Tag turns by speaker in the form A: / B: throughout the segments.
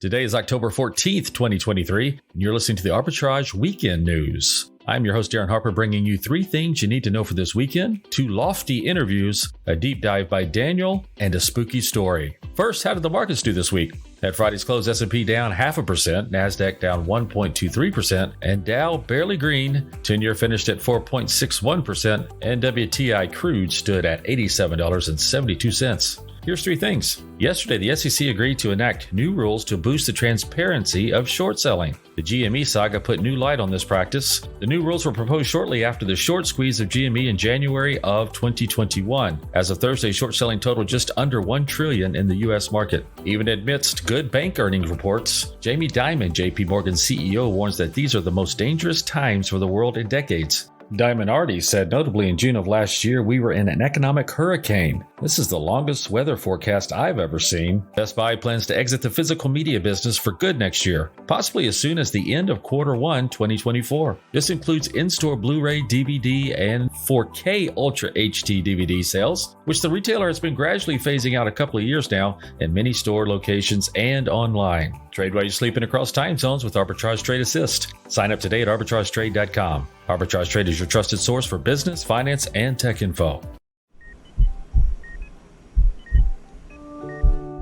A: Today is October 14th, 2023, and you're listening to the Arbitrage Weekend News. I'm your host, Darren Harper, bringing you 3 things you need to know for this weekend, 2 lofty interviews, a deep dive by Daniel, and a spooky story. First, how did the markets do this week? At Friday's close, S&P down 0.5%, NASDAQ down 1.23%, and Dow barely green. 10-year finished at 4.61%, and WTI crude stood at $87.72. Here's 3 things. Yesterday, the SEC agreed to enact new rules to boost the transparency of short selling. The GME saga put new light on this practice. The new rules were proposed shortly after the short squeeze of GME in January of 2021. As of Thursday, short selling totaled just under $1 trillion in the U.S. market. Even amidst good bank earnings reports, Jamie Dimon, JP Morgan's CEO, warns that these are the most dangerous times for the world in decades. Dimon already said, notably in June of last year, we were in an economic hurricane. This is the longest weather forecast I've ever seen. Best Buy plans to exit the physical media business for good next year, possibly as soon as the end of Q1 2024. This includes in-store Blu-ray, DVD, and 4K Ultra HD DVD sales, which the retailer has been gradually phasing out a couple of years now in many store locations and online. Trade while you're sleeping across time zones with Arbitrage Trade Assist. Sign up today at arbitragetrade.com. Arbitrage Trade is your trusted source for business, finance, and tech info.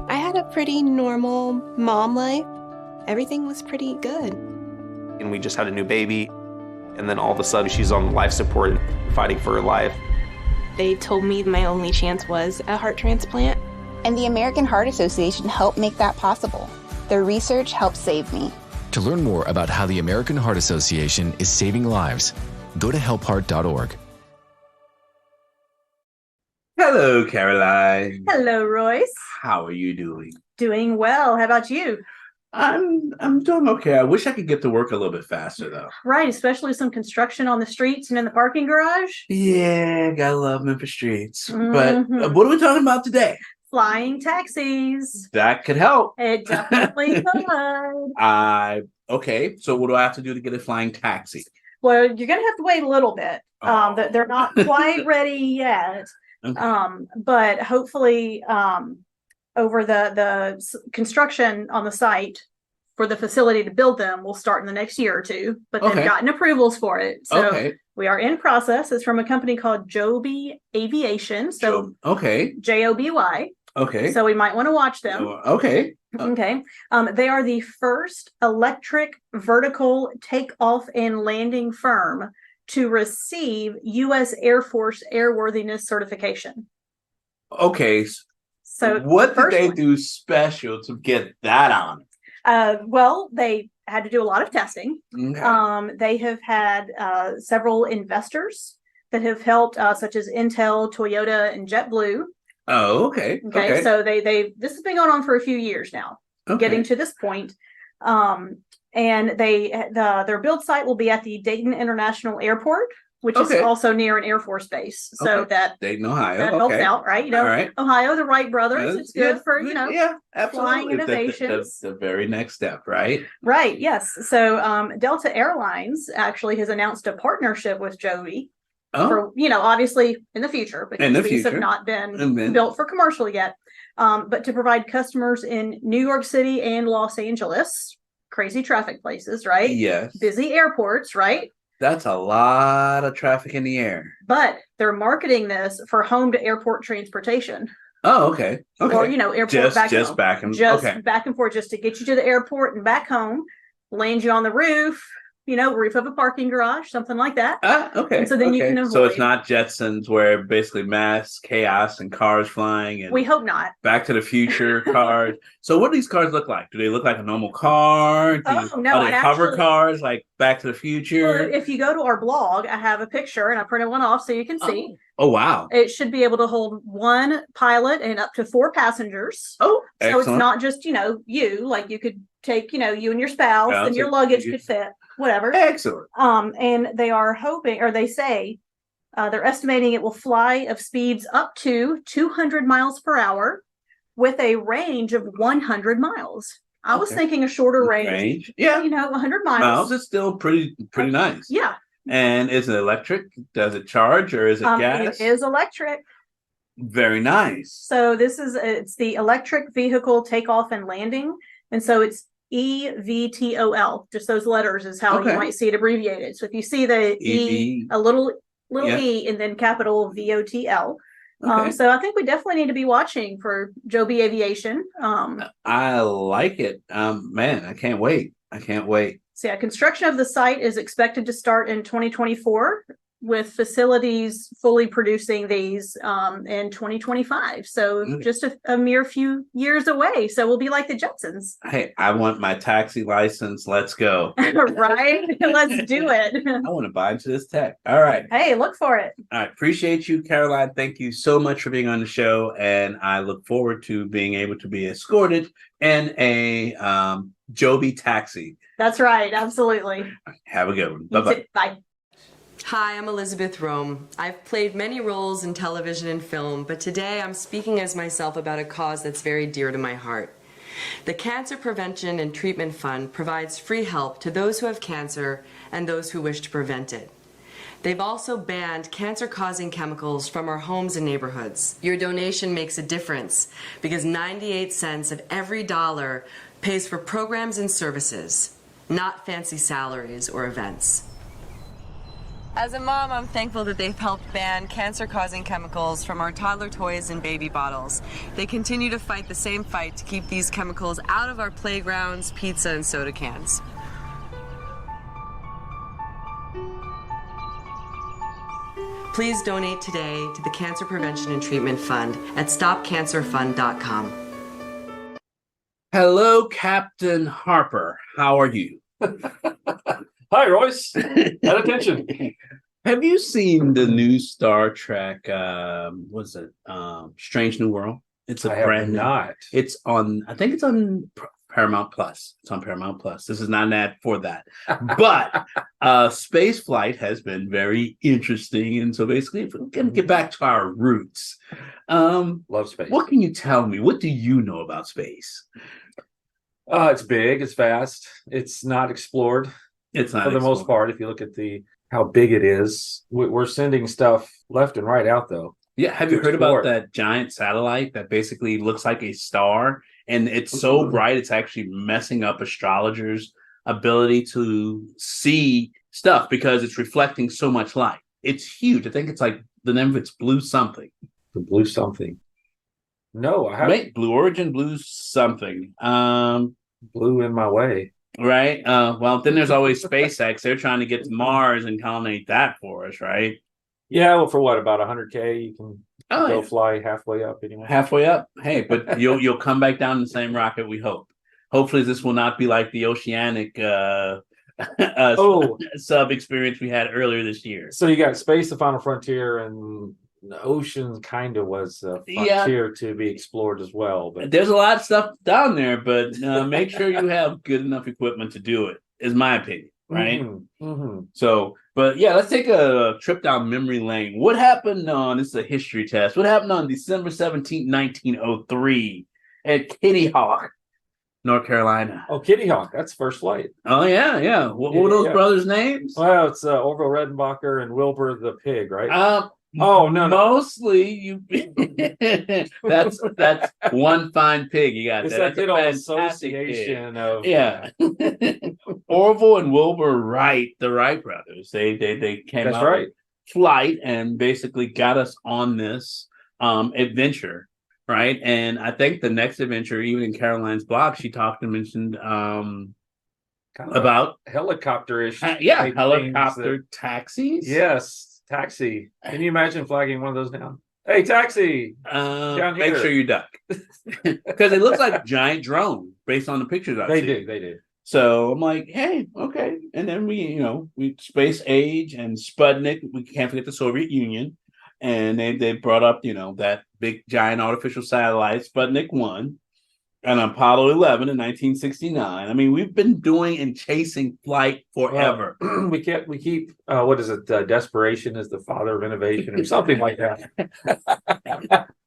B: I had a pretty normal mom life. Everything was pretty good.
C: And we just had a new baby, and then all of a sudden she's on life support fighting for her life.
B: They told me my only chance was a heart transplant.
D: And the American Heart Association helped make that possible. Their research helped save me.
E: To learn more about how the American Heart Association is saving lives, go to helpheart.org.
F: Hello, Caroline.
G: Hello, Royce.
F: How are you doing?
G: Doing well. How about you?
F: I'm doing okay. I wish I could get to work a little bit faster, though.
G: Right, especially some construction on the streets and in the parking garage.
F: Yeah, gotta love Memphis streets.
G: Mhm.
F: But what are we talking about today?
G: Flying taxis.
F: That could help.
G: It definitely could.
F: Okay, so what do I have to do to get a flying taxi?
G: Well, you're going to have to wait a little bit.
F: Oh.
G: They're not quite ready yet.
F: Okay.
G: But hopefully over the construction on the site for the facility to build them will start in the next year or 2. But they've gotten approvals for it. So we are in process. It's from a company called Joby Aviation. So Joby. Okay. So we might want to watch them.
F: Okay.
G: Okay. They are the first electric vertical takeoff and landing firm to receive U.S. Air Force airworthiness certification.
F: Okay. So what did they do special to get that on?
G: Well, they had to do a lot of testing.
F: Okay.
G: They have had several investors that have helped, such as Intel, Toyota, and JetBlue.
F: Oh, okay.
G: Okay. So they this has been going on for a few years now, getting to this point. And their build site will be at the Dayton International Airport, which is also near an Air Force base. So that
F: Dayton, Ohio.
G: that helps out, right? You know, Ohio, the Wright brothers. It's good for flying innovations.
F: The very next step, right?
G: Right. Yes. So Delta Airlines actually has announced a partnership with Joby. For, obviously in the future, because these have not been built for commercial yet, but to provide customers in New York City and Los Angeles, crazy traffic places, right?
F: Yes.
G: Busy airports, right?
F: That's a lot of traffic in the air.
G: But they're marketing this for home to airport transportation.
F: Oh, okay.
G: Or, airport back home.
F: back and
G: back and forth, just to get you to the airport and back home, land you on the roof, roof of a parking garage, something like that.
F: Okay.
G: And so then you can avoid.
F: So it's not Jetsons where basically mass chaos and cars flying. And
G: we hope not.
F: Back to the Future cars. So what do these cars look like? Do they look like a normal car?
G: No.
F: Are they hover cars like Back to the Future?
G: Well, if you go to our blog, I have a picture and I printed one off so you can see.
F: Oh, wow.
G: It should be able to hold 1 pilot and up to 4 passengers.
F: Oh,
G: excellent. So it's not just, you, like you could take, you and your spouse and your luggage could fit, whatever.
F: Excellent.
G: And they are hoping, or they say, they're estimating it will fly of speeds up to 200 miles per hour with a range of 100 miles. I was thinking a shorter range.
F: Yeah.
G: 100 miles.
F: Miles is still pretty nice.
G: Yeah.
F: And is it electric? Does it charge or is it gas?
G: It is electric.
F: Very nice.
G: So it's the electric vehicle takeoff and landing And so it's EVTOL. Just those letters is how you might see it abbreviated. So if you see the a little E and then capital VOTL. So I think we definitely need to be watching for Joby Aviation.
F: I like it. Man, I can't wait.
G: So construction of the site is expected to start in 2024, with facilities fully producing these in 2025. So just a mere few years away. So we'll be like the Jetsons.
F: Hey, I want my taxi license. Let's go.
G: Right? Let's do it.
F: I want to buy into this tech. All right.
G: Hey, look for it.
F: All right. Appreciate you, Caroline. Thank you so much for being on the show. And I look forward to being able to be escorted in a Joby taxi.
G: That's right. Absolutely.
F: Have a good one. Bye-bye.
G: Bye.
H: Hi, I'm Elizabeth Rome. I've played many roles in television and film, but today I'm speaking as myself about a cause that's very dear to my heart. The Cancer Prevention and Treatment Fund provides free help to those who have cancer and those who wish to prevent it. They've also banned cancer-causing chemicals from our homes and neighborhoods. Your donation makes a difference because 98 cents of every dollar pays for programs and services, not fancy salaries or events. As a mom, I'm thankful that they've helped ban cancer-causing chemicals from our toddler toys and baby bottles. They continue to fight the same fight to keep these chemicals out of our playgrounds, pizza, and soda cans. Please donate today to the Cancer Prevention and Treatment Fund at stopcancerfund.com.
F: Hello, Captain Harper. How are you?
A: Hi, Royce. Pay attention.
F: Have you seen the new Star Trek? Strange New World? It's a brand new.
A: Not.
F: It's on. I think it's on Paramount Plus. It's on Paramount Plus. This is not an ad for that, but space flight has been very interesting. And so basically, if we're going to get back to our roots,
A: love space.
F: What can you tell me? What do you know about space?
A: It's big. It's vast. It's not explored.
F: It's not
A: for the most part. If you look at how big it is, we're sending stuff left and right out, though.
F: Yeah, have you heard about that giant satellite that basically looks like a star, and it's so bright it's actually messing up astrologers' ability to see stuff because it's reflecting so much light. It's huge. I think it's like the name of it's Blue something.
A: The Blue something. No, I haven't.
F: Wait, Blue Origin, Blue something.
A: Blew in my way.
F: Right. Well, then there's always SpaceX. They're trying to get to Mars and colonate that for us, right?
A: Yeah. Well, for what, about 100K, you can go fly halfway up anyway.
F: Halfway up. Hey, but you'll come back down in the same rocket. We hope. Hopefully, this will not be like the oceanic sub experience we had earlier this year.
A: So you got Space, the Final Frontier, and the ocean kind of was a frontier to be explored as well. But
F: there's a lot of stuff down there, but make sure you have good enough equipment to do it, is my opinion, right? So, but yeah, let's take a trip down memory lane. What happened this is a history test. What happened on December 17th, 1903 at Kitty Hawk, North Carolina?
A: Oh, Kitty Hawk, that's first flight.
F: Oh, yeah. What were those brothers' names?
A: Well, it's Orville Redenbacher and Wilbur the Pig, right?
F: No. Mostly you. that's one fine pig. You got
A: it's
F: that.
A: It's like association pig. Of
F: Orville and Wilbur Wright, the Wright brothers. They came out with flight and basically got us on this adventure, right? And I think the next adventure, even in Caroline's blog, she talked and mentioned about
A: helicopter-ish.
F: Helicopter taxis.
A: Yes. Taxi. Can you imagine flagging one of those down? Hey, taxi! Down here.
F: Make sure you duck. Because it looks like a giant drone based on the pictures I see.
A: They do.
F: So I'm like, hey, okay. And then we Space Age and Sputnik. We can't forget the Soviet Union. And they brought up, that big giant artificial satellite, Sputnik 1. And Apollo 11 in 1969. I mean, we've been doing and chasing flight forever.
A: Well, we keep what is it? Desperation is the father of innovation, or something like that.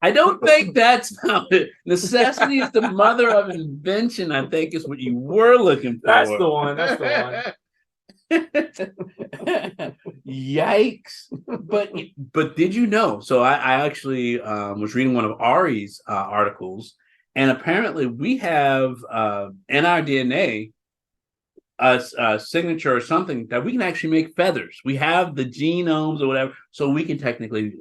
F: I don't think that's how it. Necessity is the mother of invention, I think, is what you were looking for.
A: That's the one.
F: Yikes. But did you know? So I actually was reading one of Ari's articles. And apparently we have in our DNA a signature or something that we can actually make feathers. We have the genomes or whatever, so we can technically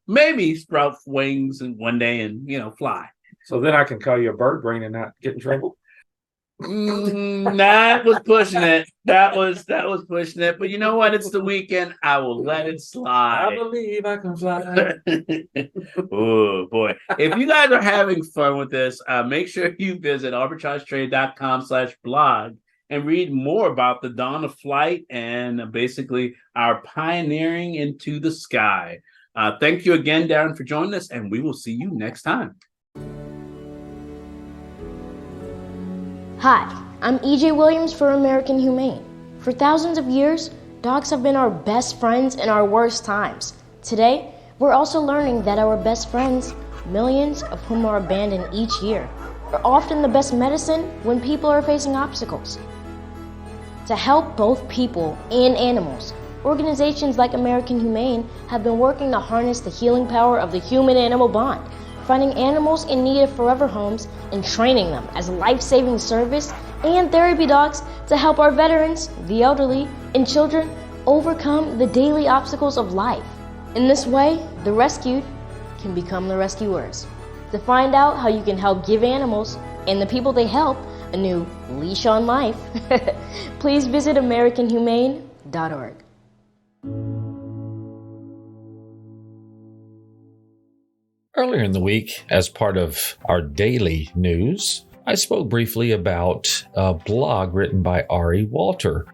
F: maybe sprout wings and one day and fly.
I: So then I can call you a bird brain and not get in trouble.
F: That was pushing it. That was pushing it. But you know what? It's the weekend. I will let it slide.
I: I believe I can fly.
F: Oh boy! If you guys are having fun with this, make sure you visit arbitragetrade.com/blog and read more about the dawn of flight and basically our pioneering into the sky. Thank you again, Darren, for joining us, and we will see you next time.
J: Hi, I'm EJ Williams for American Humane. For thousands of years, dogs have been our best friends in our worst times. Today, we're also learning that our best friends, millions of whom are abandoned each year, are often the best medicine when people are facing obstacles. To help both people and animals, organizations like American Humane have been working to harness the healing power of the human-animal bond, finding animals in need of forever homes and training them as life-saving service and therapy dogs to help our veterans, the elderly, and children overcome the daily obstacles of life. In this way, the rescued can become the rescuers. To find out how you can help give animals and the people they help a new leash on life, please visit AmericanHumane.org.
A: Earlier in the week, as part of our daily news, I spoke briefly about a blog written by Ari Walter.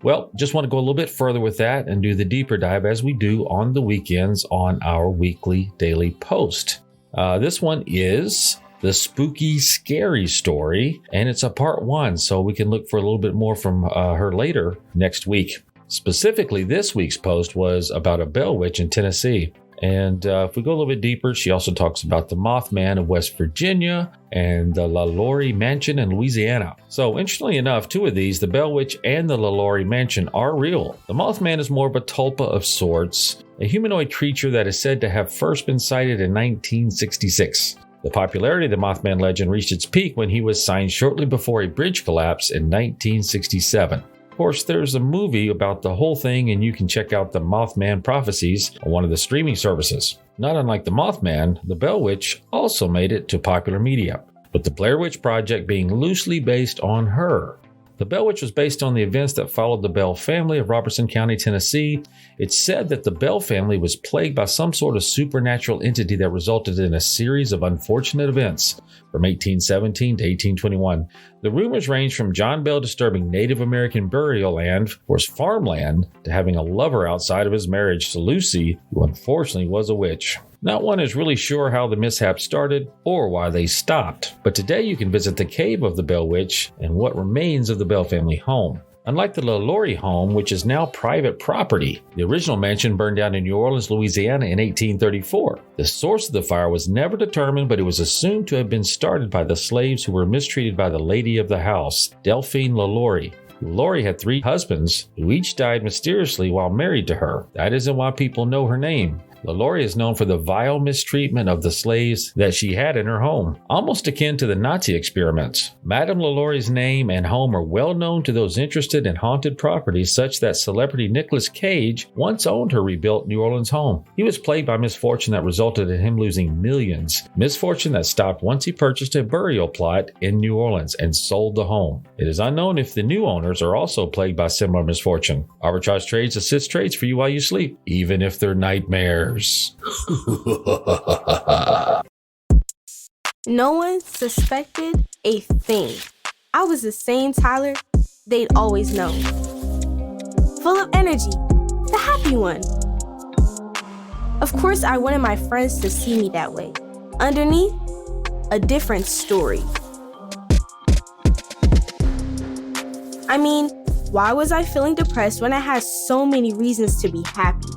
A: Well, just want to go a little bit further with that and do the deeper dive as we do on the weekends on our weekly daily post. This one is the spooky, scary story, and it's a part 1, so we can look for a little bit more from her later next week. Specifically, this week's post was about a bell witch in Tennessee. And if we go a little bit deeper, she also talks about the Mothman of West Virginia and the LaLaurie Mansion in Louisiana. So interestingly enough, 2 of these, the Bell Witch and the LaLaurie Mansion, are real. The Mothman is more of a tulpa of sorts, a humanoid creature that is said to have first been sighted in 1966. The popularity of the Mothman legend reached its peak when he was sighted shortly before a bridge collapse in 1967. Of course, there's a movie about the whole thing, and you can check out the Mothman Prophecies on one of the streaming services. Not unlike the Mothman, the Bell Witch also made it to popular media, with the Blair Witch Project being loosely based on her. The Bell Witch was based on the events that followed the Bell family of Robertson County, Tennessee. It's said that the Bell family was plagued by some sort of supernatural entity that resulted in a series of unfortunate events from 1817 to 1821. The rumors range from John Bell disturbing Native American burial land or farmland to having a lover outside of his marriage to Lucy, who unfortunately was a witch. Not one is really sure how the mishap started or why they stopped, but today you can visit the cave of the Bell Witch and what remains of the Bell family home. Unlike the LaLaurie home, which is now private property, the original mansion burned down in New Orleans, Louisiana in 1834. The source of the fire was never determined, but it was assumed to have been started by the slaves who were mistreated by the lady of the house, Delphine LaLaurie. LaLaurie had 3 husbands who each died mysteriously while married to her. That isn't why people know her name. LaLaurie is known for the vile mistreatment of the slaves that she had in her home, almost akin to the Nazi experiments. Madame LaLaurie's name and home are well known to those interested in haunted properties, such that celebrity Nicolas Cage once owned her rebuilt New Orleans home. He was plagued by misfortune that resulted in him losing millions, misfortune that stopped once he purchased a burial plot in New Orleans and sold the home. It is unknown if the new owners are also plagued by similar misfortune. Arbitrage Trades assist trades for you while you sleep, even if they're nightmares.
K: No one suspected a thing. I was the same Tyler they'd always known. Full of energy, the happy one. Of course, I wanted my friends to see me that way. Underneath, a different story. I mean, why was I feeling depressed when I had so many reasons to be happy?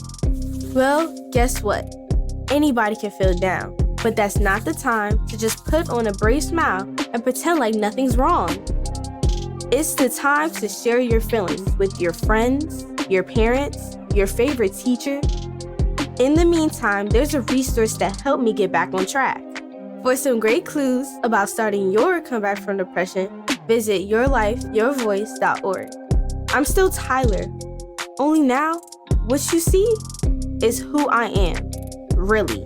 K: Well, guess what? Anybody can feel down, but that's not the time to just put on a brave smile and pretend like nothing's wrong. It's the time to share your feelings with your friends, your parents, your favorite teacher. In the meantime, there's a resource that helped me get back on track. For some great clues about starting your comeback from depression, visit yourlifeyourvoice.org. I'm still Tyler. Only now, what you see is who I am, really.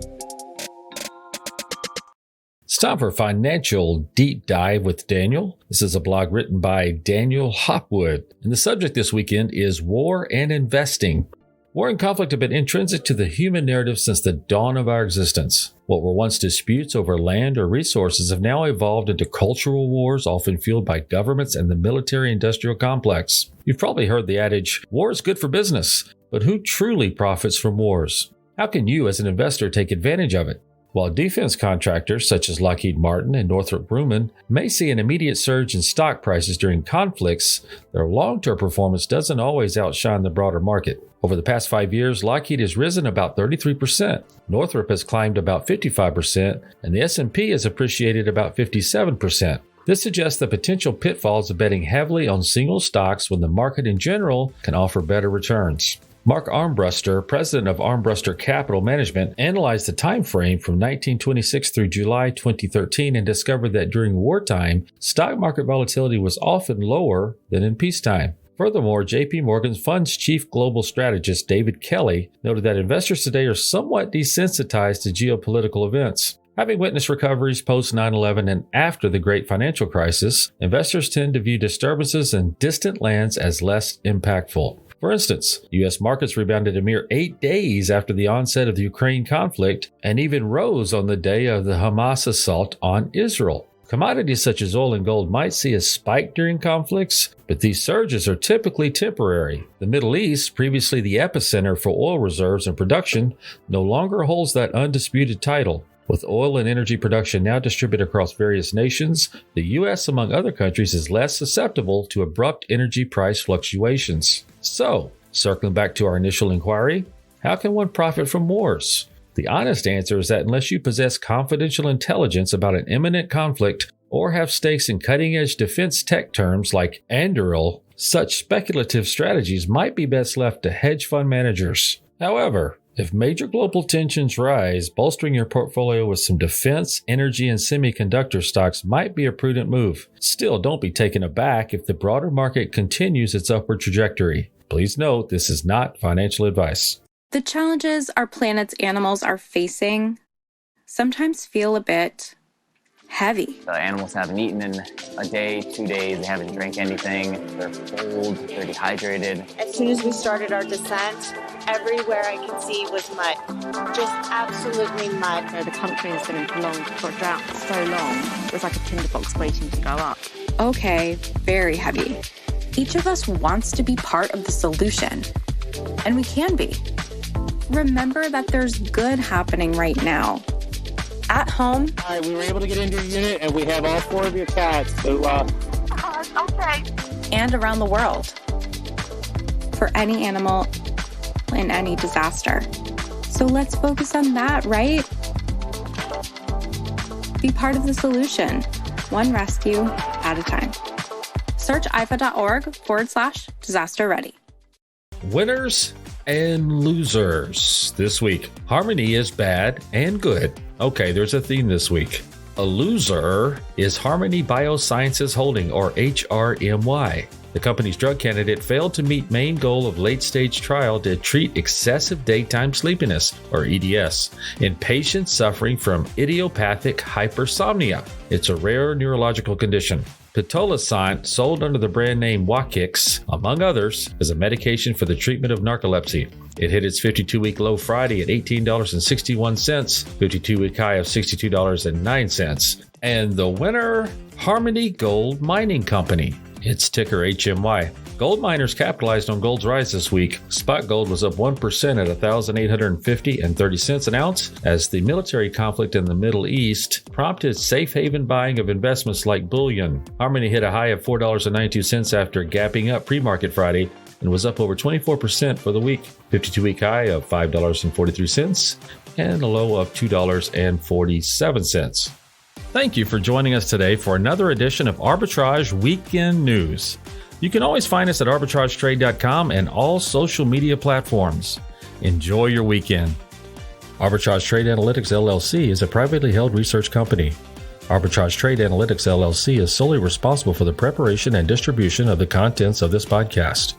A: It's time for Financial Deep Dive with Daniel. This is a blog written by Daniel Hopwood. And the subject this weekend is war and investing. War and conflict have been intrinsic to the human narrative since the dawn of our existence. What were once disputes over land or resources have now evolved into cultural wars, often fueled by governments and the military-industrial complex. You've probably heard the adage, war is good for business, but who truly profits from wars? How can you as an investor take advantage of it? While defense contractors such as Lockheed Martin and Northrop Grumman may see an immediate surge in stock prices during conflicts, their long-term performance doesn't always outshine the broader market. Over the past 5 years, Lockheed has risen about 33%, Northrop has climbed about 55%, and the S&P has appreciated about 57%. This suggests the potential pitfalls of betting heavily on single stocks when the market in general can offer better returns. Mark Armbruster, president of Armbruster Capital Management, analyzed the time frame from 1926 through July 2013 and discovered that during wartime, stock market volatility was often lower than in peacetime. Furthermore, JP Morgan's fund's chief global strategist David Kelly noted that investors today are somewhat desensitized to geopolitical events. Having witnessed recoveries post 9/11 and after the Great Financial Crisis, investors tend to view disturbances in distant lands as less impactful. For instance, U.S. markets rebounded a mere 8 days after the onset of the Ukraine conflict and even rose on the day of the Hamas assault on Israel. Commodities such as oil and gold might see a spike during conflicts, but these surges are typically temporary. The Middle East, previously the epicenter for oil reserves and production, no longer holds that undisputed title. With oil and energy production now distributed across various nations, the U.S., among other countries, is less susceptible to abrupt energy price fluctuations. So, circling back to our initial inquiry, how can one profit from wars? The honest answer is that unless you possess confidential intelligence about an imminent conflict or have stakes in cutting-edge defense tech terms like Anduril, such speculative strategies might be best left to hedge fund managers. However, if major global tensions rise, bolstering your portfolio with some defense, energy, and semiconductor stocks might be a prudent move. Still, don't be taken aback if the broader market continues its upward trajectory. Please note, this is not financial advice.
L: The challenges our planet's animals are facing sometimes feel a bit heavy.
M: The animals haven't eaten in a day, 2 days, they haven't drank anything, they're cold, they're dehydrated.
N: As soon as we started our descent, everywhere I could see was mud. Just absolutely mud.
O: The country has been in prolonged drought for so long, it was like a tinderbox waiting to go up.
L: Okay, very heavy. Each of us wants to be part of the solution, and we can be. Remember that there's good happening right now. At home.
P: All right, we were able to get into your unit, and we have all 4 of your cats. So,
N: okay.
L: And around the world. For any animal in any disaster. So let's focus on that, right? Be part of the solution, one rescue at a time. Search ifa.org/disaster ready.
A: Winners and losers this week. Harmony is bad and good. Okay, there's a theme this week. A loser is Harmony Biosciences Holding, or HRMY. The company's drug candidate failed to meet main goal of late-stage trial to treat excessive daytime sleepiness, or EDS, in patients suffering from idiopathic hypersomnia. It's a rare neurological condition. Pitolisant, sold under the brand name Wakix, among others, is a medication for the treatment of narcolepsy. It hit its 52-week low Friday at $18.61, 52-week high of $62.09. And the winner, Harmony Gold Mining Company. Its ticker HMY. Gold miners capitalized on gold's rise this week. Spot gold was up 1% at $1,850.30 an ounce as the military conflict in the Middle East prompted safe haven buying of investments like bullion. Harmony hit a high of $4.92 after gapping up pre-market Friday and was up over 24% for the week. 52-week high of $5.43 and a low of $2.47. Thank you for joining us today for another edition of Arbitrage Weekend News. You can always find us at arbitragetrade.com and all social media platforms. Enjoy your weekend. Arbitrage Trade Analytics LLC is a privately held research company. Arbitrage Trade Analytics LLC is solely responsible for the preparation and distribution of the contents of this podcast.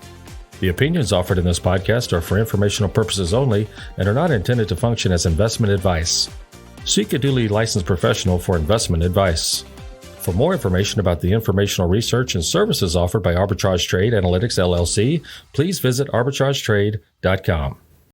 A: The opinions offered in this podcast are for informational purposes only and are not intended to function as investment advice. Seek a duly licensed professional for investment advice. For more information about the informational research and services offered by Arbitrage Trade Analytics LLC, please visit arbitragetrade.com.